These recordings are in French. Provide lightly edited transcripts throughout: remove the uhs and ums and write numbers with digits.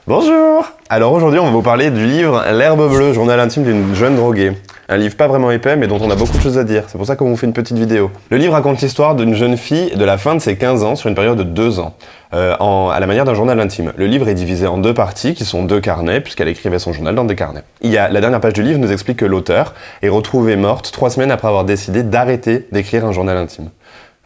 Bonjour! Alors aujourd'hui on va vous parler du livre L'herbe bleue, journal intime d'une jeune droguée. Un livre pas vraiment épais mais dont on a beaucoup de choses à dire, c'est pour ça qu'on vous fait une petite vidéo. Le livre raconte l'histoire d'une jeune fille de la fin de ses 15 ans sur une période de 2 ans, à la manière d'un journal intime. Le livre est divisé en 2 parties qui sont 2 carnets puisqu'elle écrivait son journal dans des carnets. La dernière page du livre nous explique que l'auteur est retrouvée morte 3 semaines après avoir décidé d'arrêter d'écrire un journal intime.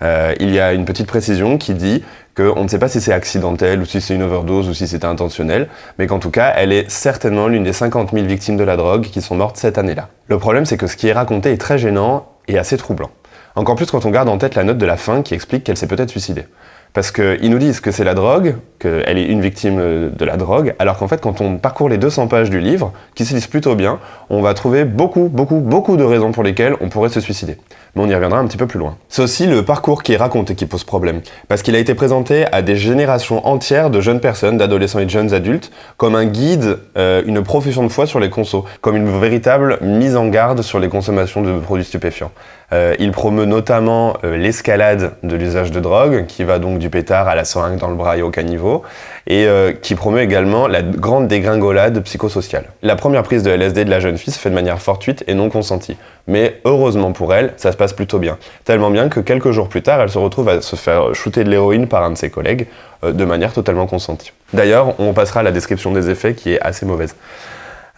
Il y a une petite précision qui dit qu'on ne sait pas si c'est accidentel ou si c'est une overdose ou si c'était intentionnel, mais qu'en tout cas, elle est certainement l'une des 50 000 victimes de la drogue qui sont mortes cette année-là. Le problème, c'est que ce qui est raconté est très gênant et assez troublant. Encore plus quand on garde en tête la note de la fin qui explique qu'elle s'est peut-être suicidée. Parce qu'ils nous disent que c'est la drogue, qu'elle est une victime de la drogue, alors qu'en fait, quand on parcourt les 200 pages du livre, qui se lisent plutôt bien, on va trouver beaucoup de raisons pour lesquelles on pourrait se suicider. Mais on y reviendra un petit peu plus loin. C'est aussi le parcours qui est raconté qui pose problème, parce qu'il a été présenté à des générations entières de jeunes personnes, d'adolescents et de jeunes adultes, comme un guide, une profession de foi sur les consos, comme une véritable mise en garde sur les consommations de produits stupéfiants. Il promeut notamment l'escalade de l'usage de drogue, qui va donc du pétard à la seringue dans le bras et au caniveau, et qui promeut également la grande dégringolade psychosociale. La première prise de LSD de la jeune fille se fait de manière fortuite et non consentie. Mais heureusement pour elle, ça se passe plutôt bien. Tellement bien que quelques jours plus tard, elle se retrouve à se faire shooter de l'héroïne par un de ses collègues, de manière totalement consentie. D'ailleurs, on passera à la description des effets qui est assez mauvaise.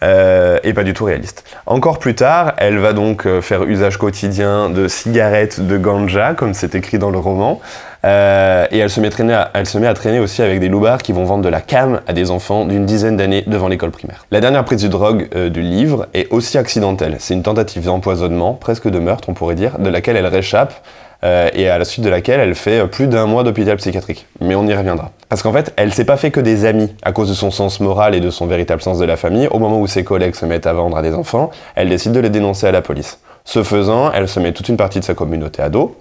Et pas du tout réaliste. Encore plus tard, elle va donc faire usage quotidien de cigarettes, de ganja, comme c'est écrit dans le roman, et elle se met à traîner aussi avec des loupards qui vont vendre de la cam à des enfants d'une dizaine d'années devant l'école primaire. La dernière prise de drogue du livre est aussi accidentelle. C'est une tentative d'empoisonnement, presque de meurtre on pourrait dire, de laquelle elle réchappe, et à la suite de laquelle elle fait plus d'1 mois d'hôpital psychiatrique. Mais on y reviendra. Parce qu'en fait, elle s'est pas fait que des amis à cause de son sens moral et de son véritable sens de la famille. Au moment où ses collègues se mettent à vendre à des enfants, elle décide de les dénoncer à la police. Ce faisant, elle se met toute une partie de sa communauté à dos,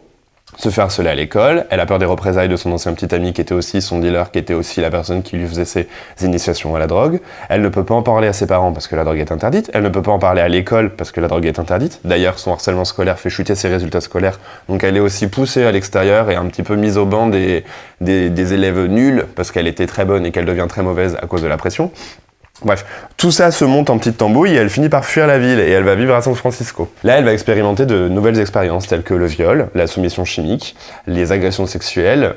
se fait harceler à l'école, elle a peur des représailles de son ancien petit ami qui était aussi son dealer, qui était aussi la personne qui lui faisait ses initiations à la drogue. Elle ne peut pas en parler à ses parents parce que la drogue est interdite, elle ne peut pas en parler à l'école parce que la drogue est interdite. D'ailleurs, son harcèlement scolaire fait chuter ses résultats scolaires, donc elle est aussi poussée à l'extérieur et un petit peu mise au banc des élèves nuls parce qu'elle était très bonne et qu'elle devient très mauvaise à cause de la pression. Bref, tout ça se monte en petite tambouille et elle finit par fuir la ville et elle va vivre à San Francisco. Là, elle va expérimenter de nouvelles expériences telles que le viol, la soumission chimique, les agressions sexuelles,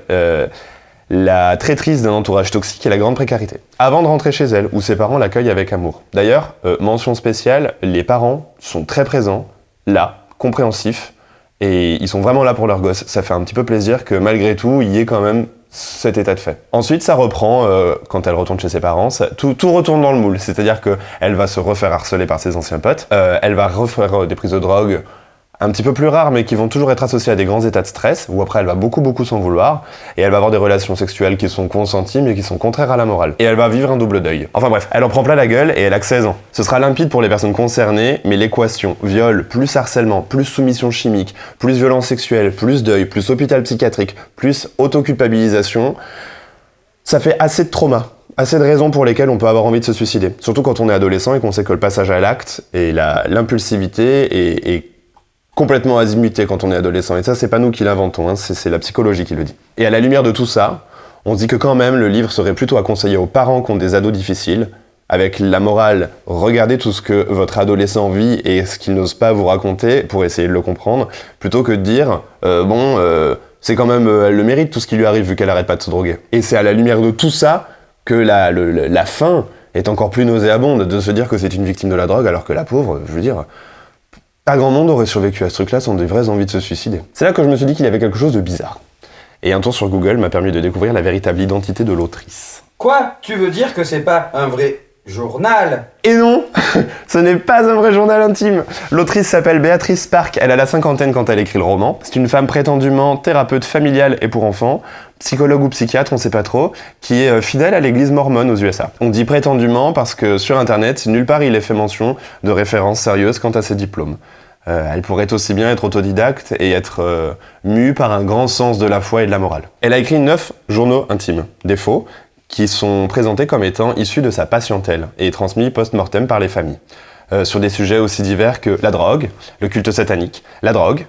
la traîtrise d'un entourage toxique et la grande précarité. Avant de rentrer chez elle, où ses parents l'accueillent avec amour. D'ailleurs, mention spéciale, les parents sont très présents, là, compréhensifs, et ils sont vraiment là pour leur gosse. Ça fait un petit peu plaisir que malgré tout, il y ait quand même cet état de fait. Ensuite, ça reprend quand elle retourne chez ses parents, tout retourne dans le moule, c'est-à-dire qu'elle va se refaire harceler par ses anciens potes, elle va refaire des prises de drogue un petit peu plus rares, mais qui vont toujours être associées à des grands états de stress, où après elle va beaucoup s'en vouloir, et elle va avoir des relations sexuelles qui sont consenties, mais qui sont contraires à la morale. Et elle va vivre un double deuil. Enfin bref, elle en prend plein la gueule, et elle a que 16 ans. Ce sera limpide pour les personnes concernées, mais l'équation viol, plus harcèlement, plus soumission chimique, plus violence sexuelle, plus deuil, plus hôpital psychiatrique, plus autoculpabilisation, ça fait assez de trauma. Assez de raisons pour lesquelles on peut avoir envie de se suicider. Surtout quand on est adolescent et qu'on sait que le passage à l'acte et l'impulsivité est complètement azimuté quand on est adolescent. Et ça, c'est pas nous qui l'inventons, hein, c'est la psychologie qui le dit. Et à la lumière de tout ça, on se dit que quand même, le livre serait plutôt à conseiller aux parents qui ont des ados difficiles, avec la morale, regardez tout ce que votre adolescent vit et ce qu'il n'ose pas vous raconter pour essayer de le comprendre, plutôt que de dire, c'est quand même, elle le mérite tout ce qui lui arrive vu qu'elle arrête pas de se droguer. Et c'est à la lumière de tout ça que la fin est encore plus nauséabonde, de se dire que c'est une victime de la drogue, alors que la pauvre, je veux dire, pas grand monde aurait survécu à ce truc-là sans des vraies envies de se suicider. C'est là que je me suis dit qu'il y avait quelque chose de bizarre. Et un tour sur Google m'a permis de découvrir la véritable identité de l'autrice. Quoi? Tu veux dire que c'est pas un vrai journal? Et non, ce n'est pas un vrai journal intime. L'autrice s'appelle Béatrice Park, elle a la cinquantaine quand elle écrit le roman. C'est une femme prétendument thérapeute familiale et pour enfants, psychologue ou psychiatre, on sait pas trop, qui est fidèle à l'église mormone aux USA. On dit prétendument parce que sur internet, nulle part il est fait mention de références sérieuses quant à ses diplômes. Elle pourrait aussi bien être autodidacte et être mue par un grand sens de la foi et de la morale. Elle a écrit 9 journaux intimes, des faux, qui sont présentés comme étant issus de sa patientèle et transmis post-mortem par les familles. Sur des sujets aussi divers que la drogue, le culte satanique, la drogue,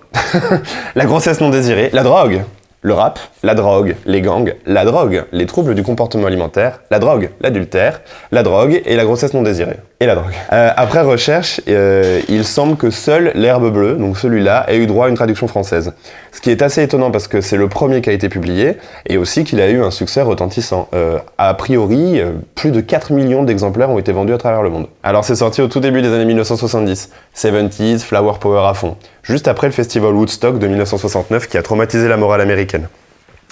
la grossesse non désirée, la drogue, Le rap, la drogue, les gangs, la drogue, les troubles du comportement alimentaire, la drogue, l'adultère, la drogue et la grossesse non désirée. Et la drogue. Après recherche, il semble que seul l'herbe bleue, donc celui-là, ait eu droit à une traduction française. Ce qui est assez étonnant parce que c'est le premier qui a été publié et aussi qu'il a eu un succès retentissant. A priori, plus de 4 millions d'exemplaires ont été vendus à travers le monde. Alors c'est sorti au tout début des années 1970. 70s, flower power à fond. Juste après le festival Woodstock de 1969 qui a traumatisé la morale américaine.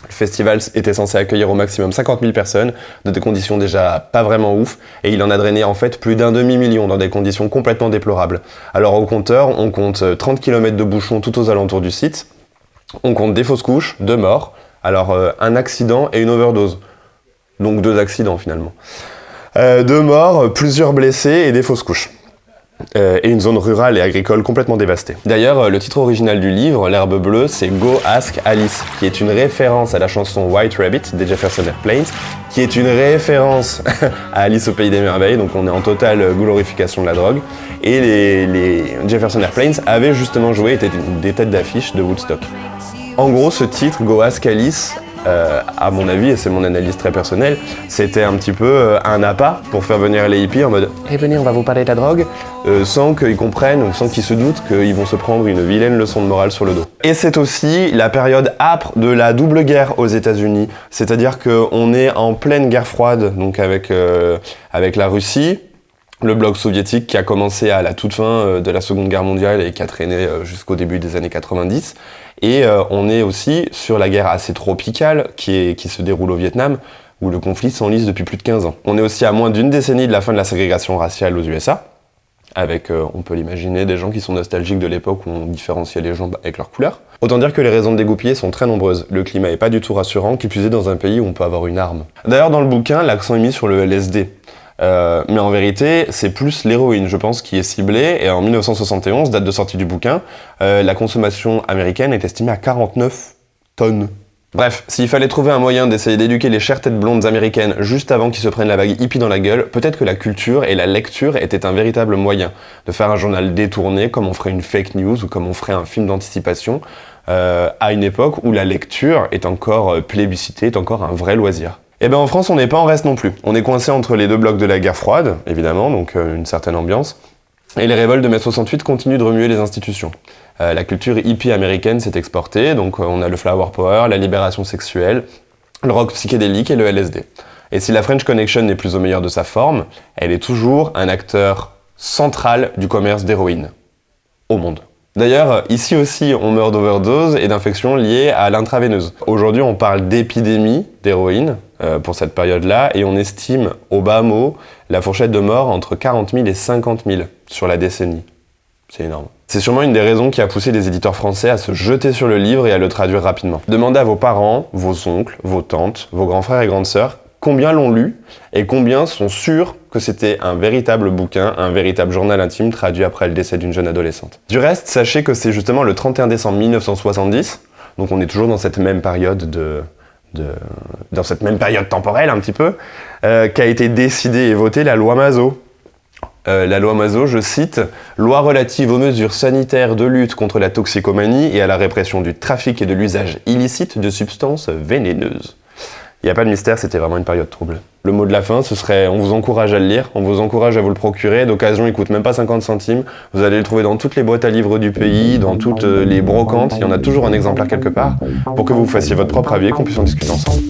Le festival était censé accueillir au maximum 50 000 personnes, dans des conditions déjà pas vraiment ouf, et il en a drainé en fait plus d'un demi-million dans des conditions complètement déplorables. Alors au compteur, on compte 30 km de bouchons tout aux alentours du site, on compte des fausses couches, 2 morts, alors un accident et une overdose. Donc 2 accidents finalement. 2 morts, plusieurs blessés et des fausses couches. Et une zone rurale et agricole complètement dévastée. D'ailleurs, le titre original du livre, L'herbe bleue, c'est Go Ask Alice, qui est une référence à la chanson White Rabbit des Jefferson Airplanes, qui est une référence à Alice au Pays des Merveilles, donc on est en totale glorification de la drogue. Et les Jefferson Airplanes avaient justement joué, étaient des têtes d'affiche de Woodstock. En gros, ce titre, Go Ask Alice, à mon avis, et c'est mon analyse très personnelle, c'était un petit peu un appât pour faire venir les hippies en mode « Eh venez, on va vous parler de la drogue », sans qu'ils comprennent, sans qu'ils se doutent qu'ils vont se prendre une vilaine leçon de morale sur le dos. Et c'est aussi la période âpre de la double guerre aux États-Unis, c'est-à-dire qu'on est en pleine guerre froide, donc avec la Russie, le bloc soviétique qui a commencé à la toute fin de la Seconde Guerre mondiale et qui a traîné jusqu'au début des années 90. Et on est aussi sur la guerre assez tropicale qui se déroule au Vietnam, où le conflit s'enlise depuis plus de 15 ans. On est aussi à moins d'une décennie de la fin de la ségrégation raciale aux USA, avec, on peut l'imaginer, des gens qui sont nostalgiques de l'époque où on différenciait les gens avec leur couleur. Autant dire que les raisons de dégoupiller sont très nombreuses. Le climat est pas du tout rassurant, qui plus est dans un pays où on peut avoir une arme. D'ailleurs, dans le bouquin, l'accent est mis sur le LSD. Mais en vérité, c'est plus l'héroïne, je pense, qui est ciblée. Et en 1971, date de sortie du bouquin, la consommation américaine est estimée à 49 tonnes. Bref, s'il fallait trouver un moyen d'essayer d'éduquer les chères têtes blondes américaines juste avant qu'ils se prennent la vague hippie dans la gueule, peut-être que la culture et la lecture étaient un véritable moyen de faire un journal détourné, comme on ferait une fake news ou comme on ferait un film d'anticipation, à une époque où la lecture est encore plébiscitée, est encore un vrai loisir. Et ben en France, on n'est pas en reste non plus. On est coincé entre les 2 blocs de la guerre froide, évidemment, donc une certaine ambiance, et les révoltes de mai 68 continuent de remuer les institutions. La culture hippie américaine s'est exportée, donc on a le flower power, la libération sexuelle, le rock psychédélique et le LSD. Et si la French Connection n'est plus au meilleur de sa forme, elle est toujours un acteur central du commerce d'héroïne au monde. D'ailleurs, ici aussi, on meurt d'overdose et d'infections liées à l'intraveineuse. Aujourd'hui, on parle d'épidémie d'héroïne pour cette période-là, et on estime au bas mot la fourchette de mort entre 40 000 et 50 000 sur la décennie. C'est énorme. C'est sûrement une des raisons qui a poussé les éditeurs français à se jeter sur le livre et à le traduire rapidement. Demandez à vos parents, vos oncles, vos tantes, vos grands frères et grandes sœurs combien l'ont lu et combien sont sûrs que c'était un véritable bouquin, un véritable journal intime traduit après le décès d'une jeune adolescente. Du reste, sachez que c'est justement le 31 décembre 1970, donc on est toujours dans cette même période dans cette même période temporelle un petit peu, qu'a été décidée et votée la loi Mazeaud. La loi Mazeaud, je cite, « Loi relative aux mesures sanitaires de lutte contre la toxicomanie et à la répression du trafic et de l'usage illicite de substances vénéneuses ». Il n'y a pas de mystère, c'était vraiment une période trouble. Le mot de la fin, ce serait « On vous encourage à le lire, on vous encourage à vous le procurer, d'occasion il coûte même pas 50 centimes, vous allez le trouver dans toutes les boîtes à livres du pays, dans toutes les brocantes, il y en a toujours un exemplaire quelque part, pour que vous fassiez votre propre avis et qu'on puisse en discuter ensemble. »